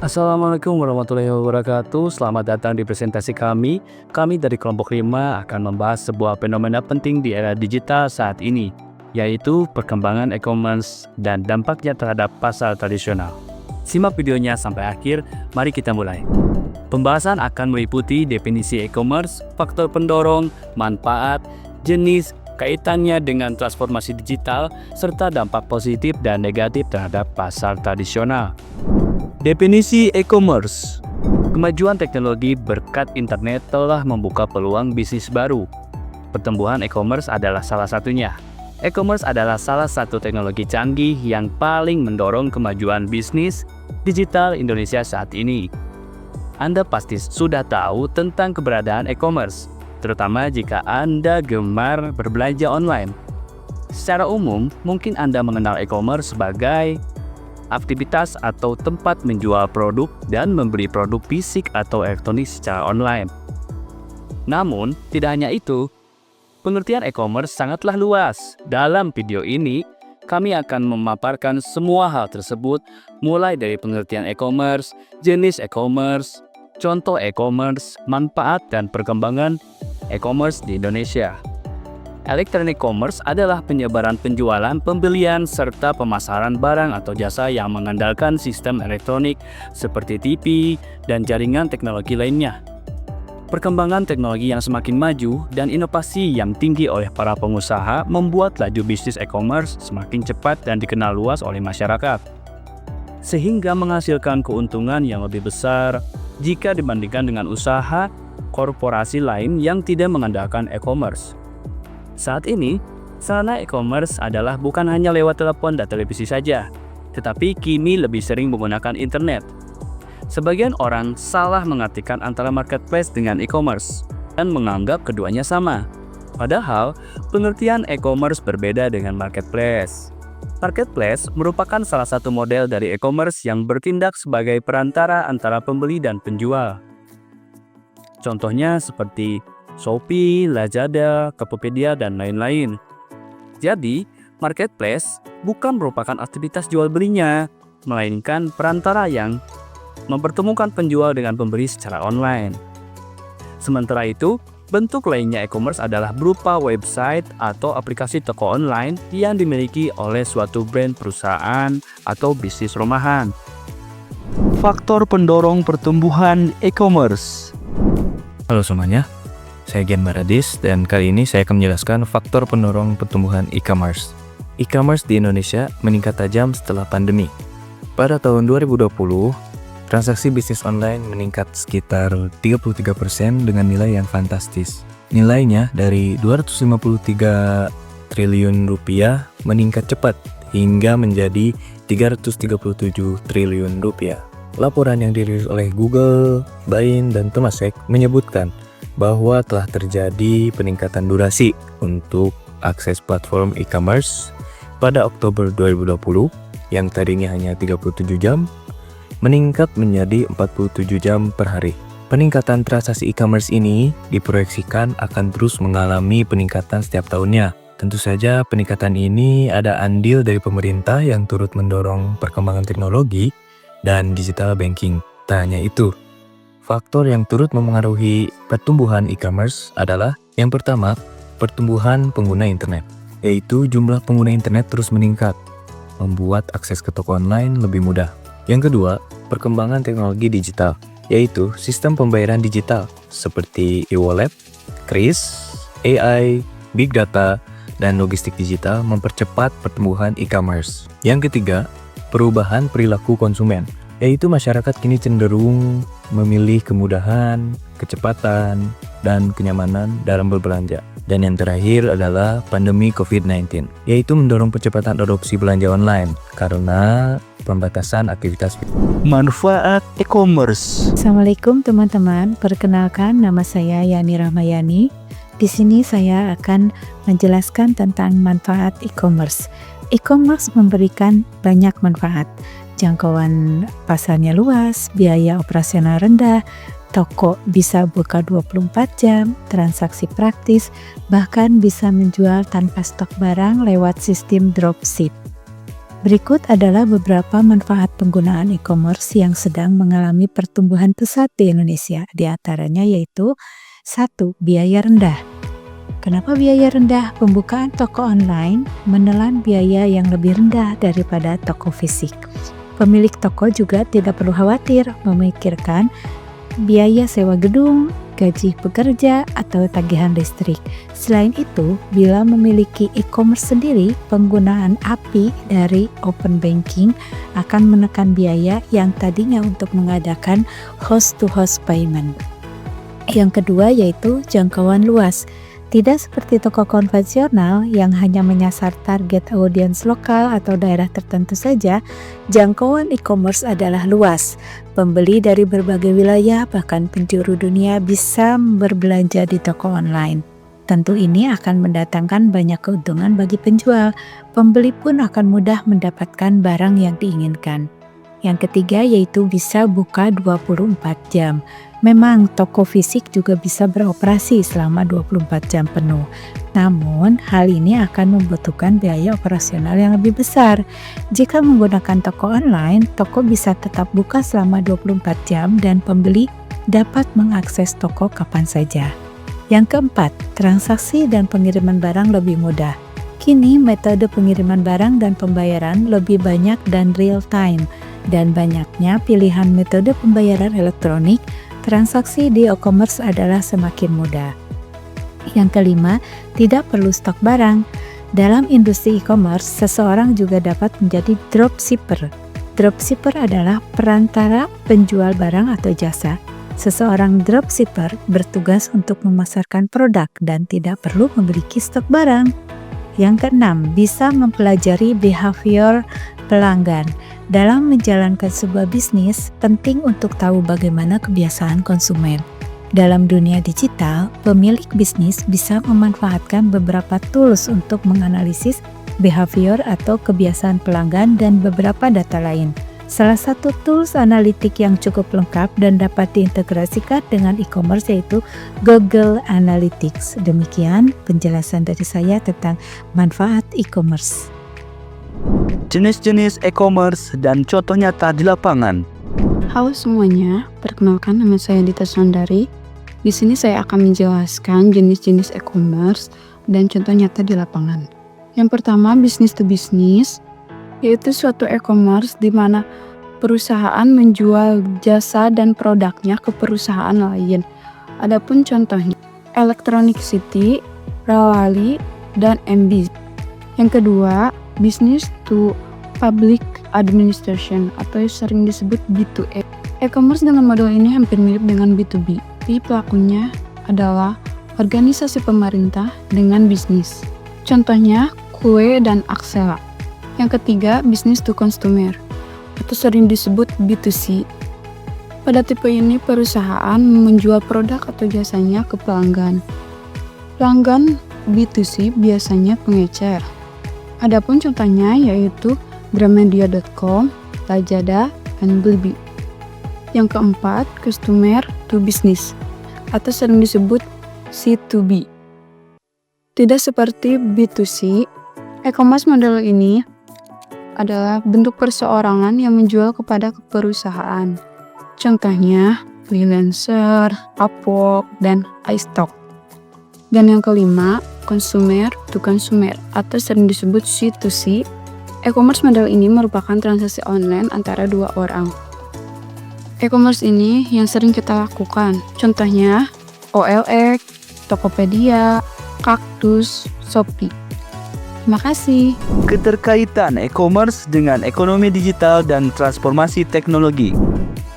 Assalamualaikum warahmatullahi wabarakatuh. Selamat datang di presentasi kami. Kami dari kelompok 5 akan membahas sebuah fenomena penting di era digital saat ini, yaitu perkembangan e-commerce dan dampaknya terhadap pasar tradisional. Simak videonya sampai akhir, mari kita mulai. Pembahasan akan meliputi definisi e-commerce, faktor pendorong, manfaat, jenis, kaitannya dengan transformasi digital, serta dampak positif dan negatif terhadap pasar tradisional. Definisi e-commerce. Kemajuan teknologi berkat internet telah membuka peluang bisnis baru. Pertumbuhan e-commerce adalah salah satunya. E-commerce adalah salah satu teknologi canggih yang paling mendorong kemajuan bisnis digital Indonesia saat ini. Anda pasti sudah tahu tentang keberadaan e-commerce, terutama jika Anda gemar berbelanja online. Secara umum, mungkin Anda mengenal e-commerce sebagai aktivitas atau tempat menjual produk dan membeli produk fisik atau elektronik secara online. Namun, tidak hanya itu, pengertian e-commerce sangatlah luas. Dalam video ini, kami akan memaparkan semua hal tersebut, mulai dari pengertian e-commerce, jenis e-commerce, contoh e-commerce, manfaat dan perkembangan e-commerce di Indonesia. Electronic commerce adalah penyebaran penjualan, pembelian, serta pemasaran barang atau jasa yang mengandalkan sistem elektronik seperti TV dan jaringan teknologi lainnya. Perkembangan teknologi yang semakin maju dan inovasi yang tinggi oleh para pengusaha membuat laju bisnis e-commerce semakin cepat dan dikenal luas oleh masyarakat, sehingga menghasilkan keuntungan yang lebih besar jika dibandingkan dengan usaha korporasi lain yang tidak mengandalkan e-commerce. Saat ini, sarana e-commerce adalah bukan hanya lewat telepon dan televisi saja, tetapi kini lebih sering menggunakan internet. Sebagian orang salah mengartikan antara marketplace dengan e-commerce dan menganggap keduanya sama. Padahal, pengertian e-commerce berbeda dengan marketplace. Marketplace merupakan salah satu model dari e-commerce yang bertindak sebagai perantara antara pembeli dan penjual. Contohnya seperti Shopee, Lazada, Tokopedia, dan lain-lain. Jadi, marketplace bukan merupakan aktivitas jual belinya, melainkan perantara yang mempertemukan penjual dengan pembeli secara online. Sementara itu, bentuk lainnya e-commerce adalah berupa website atau aplikasi toko online yang dimiliki oleh suatu brand perusahaan atau bisnis rumahan. Faktor pendorong pertumbuhan e-commerce. Halo semuanya, saya Gian Baradis dan kali ini saya akan menjelaskan faktor pendorong pertumbuhan e-commerce. E-commerce di Indonesia meningkat tajam setelah pandemi. Pada tahun 2020, transaksi bisnis online meningkat sekitar 33% dengan nilai yang fantastis. Nilainya dari 253 triliun rupiah meningkat cepat hingga menjadi 337 triliun rupiah. Laporan yang dirilis oleh Google, Bain, dan Temasek menyebutkan bahwa telah terjadi peningkatan durasi untuk akses platform e-commerce pada Oktober 2020 yang tadinya hanya 37 jam meningkat menjadi 47 jam per hari. Peningkatan transaksi e-commerce ini diproyeksikan akan terus mengalami peningkatan setiap tahunnya. Tentu saja peningkatan ini ada andil dari pemerintah yang turut mendorong perkembangan teknologi dan digital banking. Tak hanya itu, faktor yang turut memengaruhi pertumbuhan e-commerce adalah yang pertama, pertumbuhan pengguna internet, yaitu jumlah pengguna internet terus meningkat, membuat akses ke toko online lebih mudah. Yang kedua, perkembangan teknologi digital, yaitu sistem pembayaran digital seperti e-wallet, KRIS, AI, big data, dan logistik digital mempercepat pertumbuhan e-commerce. Yang ketiga, perubahan perilaku konsumen, yaitu masyarakat kini cenderung memilih kemudahan, kecepatan, dan kenyamanan dalam berbelanja. Dan yang terakhir adalah pandemi COVID-19, yaitu mendorong percepatan adopsi belanja online karena pembatasan aktivitas. Manfaat e-commerce. Assalamualaikum teman-teman, perkenalkan nama saya Yani Rahmayani. Di sini saya akan menjelaskan tentang manfaat e-commerce. E-commerce memberikan banyak manfaat. Jangkauan pasarnya luas, biaya operasional rendah, toko bisa buka 24 jam, transaksi praktis, bahkan bisa menjual tanpa stok barang lewat sistem dropship. Berikut adalah beberapa manfaat penggunaan e-commerce yang sedang mengalami pertumbuhan pesat di Indonesia. Di antaranya yaitu 1. Biaya rendah. Kenapa biaya rendah? Pembukaan toko online menelan biaya yang lebih rendah daripada toko fisik. Pemilik toko juga tidak perlu khawatir memikirkan biaya sewa gedung, gaji pekerja, atau tagihan listrik. Selain itu, bila memiliki e-commerce sendiri, penggunaan API dari open banking akan menekan biaya yang tadinya untuk mengadakan host-to-host payment. Yang kedua yaitu jangkauan luas. Tidak seperti toko konvensional yang hanya menyasar target audiens lokal atau daerah tertentu saja, jangkauan e-commerce adalah luas. Pembeli dari berbagai wilayah, bahkan penjuru dunia bisa berbelanja di toko online. Tentu ini akan mendatangkan banyak keuntungan bagi penjual. Pembeli pun akan mudah mendapatkan barang yang diinginkan. Yang ketiga yaitu bisa buka 24 jam. Memang toko fisik juga bisa beroperasi selama 24 jam penuh. Namun, hal ini akan membutuhkan biaya operasional yang lebih besar. Jika menggunakan toko online, toko bisa tetap buka selama 24 jam dan pembeli dapat mengakses toko kapan saja. Yang keempat, transaksi dan pengiriman barang lebih mudah. Kini, metode pengiriman barang dan pembayaran lebih banyak dan real time. Dan banyaknya pilihan metode pembayaran elektronik, transaksi di e-commerce adalah semakin mudah. Yang kelima, tidak perlu stok barang. Dalam industri e-commerce, seseorang juga dapat menjadi dropshipper. Dropshipper adalah perantara penjual barang atau jasa. Seseorang dropshipper bertugas untuk memasarkan produk dan tidak perlu memiliki stok barang. Yang keenam, bisa mempelajari behavior pelanggan. Dalam menjalankan sebuah bisnis, penting untuk tahu bagaimana kebiasaan konsumen. Dalam dunia digital, pemilik bisnis bisa memanfaatkan beberapa tools untuk menganalisis behavior atau kebiasaan pelanggan dan beberapa data lain. Salah satu tools analitik yang cukup lengkap dan dapat diintegrasikan dengan e-commerce yaitu Google Analytics. Demikian penjelasan dari saya tentang manfaat e-commerce. Jenis-jenis e-commerce dan contoh nyata di lapangan. Halo semuanya, perkenalkan nama saya Dita Sondari. Di sini saya akan menjelaskan jenis-jenis e-commerce dan contoh nyata di lapangan. Yang pertama, business to business, yaitu suatu e-commerce di mana perusahaan menjual jasa dan produknya ke perusahaan lain. Adapun contohnya, Electronic City, Rawali, dan MB. Yang kedua, business to public administration atau sering disebut B2E. E-commerce dengan model ini hampir mirip dengan B2B. Tapi pelakunya adalah organisasi pemerintah dengan bisnis. Contohnya, Kue dan Axela. Yang ketiga, business to consumer atau sering disebut B2C. Pada tipe ini, perusahaan menjual produk atau jasanya ke pelanggan. Pelanggan B2C biasanya pengecer. Adapun contohnya yaitu Gramedia.com, Lazada, dan Blibli. Yang keempat, customer to business atau sering disebut C2B. Tidak seperti B2C, e-commerce model ini adalah bentuk perseorangan yang menjual kepada perusahaan. Contohnya, freelancer, Upwork, dan iStock. Dan yang kelima, consumer to consumer atau sering disebut C2C. E-commerce model ini merupakan transaksi online antara dua orang. E-commerce ini yang sering kita lakukan. Contohnya, OLX, Tokopedia, Kaktus, Shopee. Terima kasih. Keterkaitan e-commerce dengan ekonomi digital dan transformasi teknologi.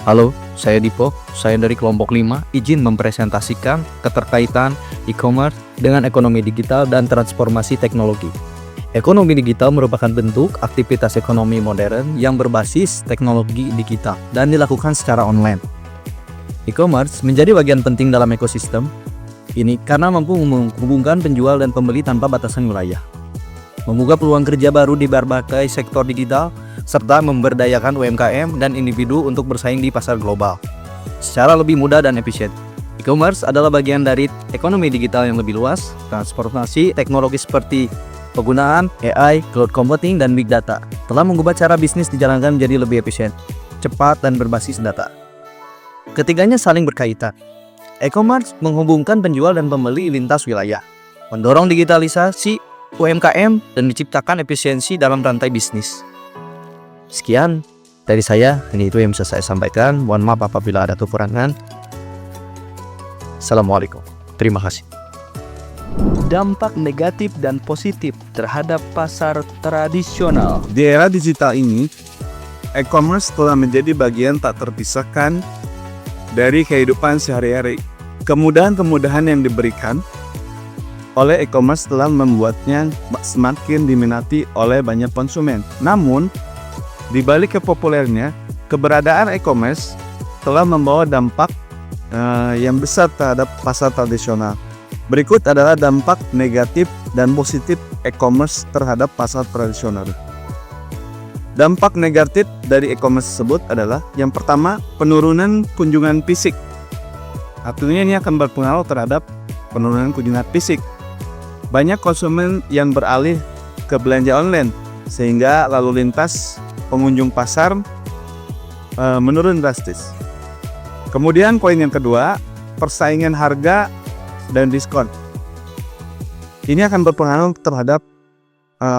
Halo, saya Dipo, saya dari kelompok 5, izin mempresentasikan keterkaitan e-commerce dengan ekonomi digital dan transformasi teknologi. Ekonomi digital merupakan bentuk aktivitas ekonomi modern yang berbasis teknologi digital dan dilakukan secara online. E-commerce menjadi bagian penting dalam ekosistem ini karena mampu menghubungkan penjual dan pembeli tanpa batasan wilayah, membuka peluang kerja baru di berbagai sektor digital, serta memberdayakan UMKM dan individu untuk bersaing di pasar global secara lebih mudah dan efisien. E-commerce adalah bagian dari ekonomi digital yang lebih luas, transformasi teknologi seperti penggunaan AI, cloud computing, dan big data, telah mengubah cara bisnis dijalankan menjadi lebih efisien, cepat, dan berbasis data. Ketiganya saling berkaitan. E-commerce menghubungkan penjual dan pembeli lintas wilayah, mendorong digitalisasi UMKM, dan menciptakan efisiensi dalam rantai bisnis. Sekian dari saya, ini itu yang bisa saya sampaikan. Mohon maaf apabila ada kekurangan. Assalamualaikum. Terima kasih. Dampak negatif dan positif terhadap pasar tradisional. Di era digital ini, e-commerce telah menjadi bagian tak terpisahkan dari kehidupan sehari-hari. Kemudahan-kemudahan yang diberikan oleh e-commerce telah membuatnya semakin diminati oleh banyak konsumen. Namun, di balik kepopulernya, keberadaan e-commerce telah membawa dampak yang besar terhadap pasar tradisional. Berikut adalah dampak negatif dan positif e-commerce terhadap pasar tradisional. Dampak negatif dari e-commerce tersebut adalah yang pertama, penurunan kunjungan fisik. Artinya ini akan berpengaruh terhadap penurunan kunjungan fisik. Banyak konsumen yang beralih ke belanja online sehingga lalu lintas pengunjung pasar menurun drastis. Kemudian poin yang kedua, persaingan harga dan diskon. Ini akan berpengaruh terhadap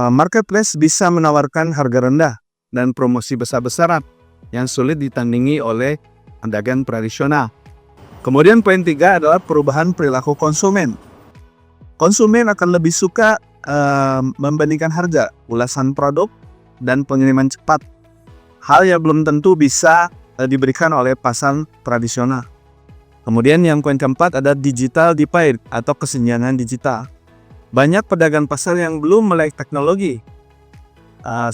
marketplace bisa menawarkan harga rendah dan promosi besar-besaran yang sulit ditandingi oleh pedagang tradisional. Kemudian poin 3 adalah perubahan perilaku konsumen. Konsumen akan lebih suka membandingkan harga, ulasan produk, dan pengiriman cepat. Hal yang belum tentu bisa diberikan oleh pasar tradisional. Kemudian yang poin keempat ada digital divide atau kesenjangan digital. Banyak pedagang pasar yang belum melek teknologi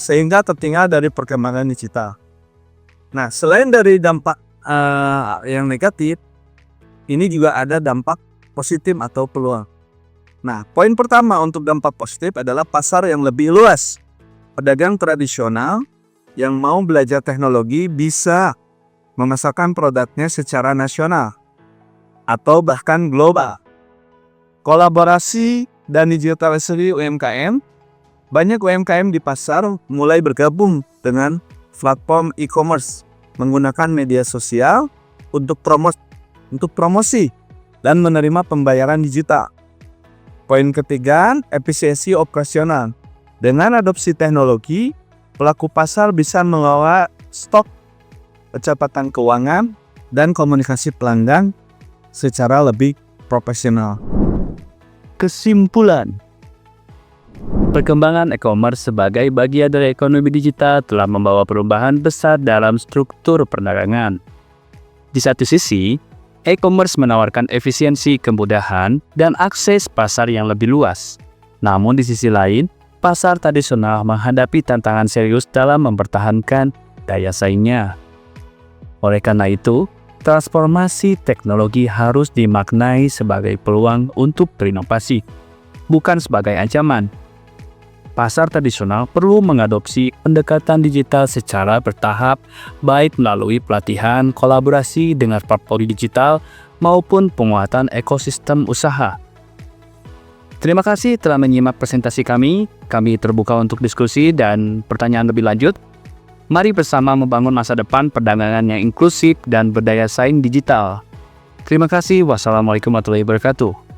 sehingga tertinggal dari perkembangan digital. Nah, selain dari dampak yang negatif, ini juga ada dampak positif atau peluang. Nah, poin pertama untuk dampak positif adalah pasar yang lebih luas. Pedagang tradisional yang mau belajar teknologi bisa memasarkan produknya secara nasional atau bahkan global. Kolaborasi dan digitalisasi UMKM. Banyak UMKM di pasar mulai bergabung dengan platform e-commerce menggunakan media sosial untuk promosi dan menerima pembayaran digital. Poin ketiga, efisiensi operasional. Dengan adopsi teknologi, pelaku pasar bisa mengelola stok, kecepatan keuangan, dan komunikasi pelanggan secara lebih profesional. Kesimpulan, perkembangan e-commerce sebagai bagian dari ekonomi digital telah membawa perubahan besar dalam struktur perdagangan. Di satu sisi, e-commerce menawarkan efisiensi, kemudahan, dan akses pasar yang lebih luas. Namun di sisi lain, pasar tradisional menghadapi tantangan serius dalam mempertahankan daya saingnya. Oleh karena itu, transformasi teknologi harus dimaknai sebagai peluang untuk berinovasi, bukan sebagai ancaman. Pasar tradisional perlu mengadopsi pendekatan digital secara bertahap, baik melalui pelatihan, kolaborasi dengan platform digital, maupun penguatan ekosistem usaha. Terima kasih telah menyimak presentasi kami. Kami terbuka untuk diskusi dan pertanyaan lebih lanjut. Mari bersama membangun masa depan perdagangan yang inklusif dan berdaya saing digital. Terima kasih. Wassalamualaikum warahmatullahi wabarakatuh.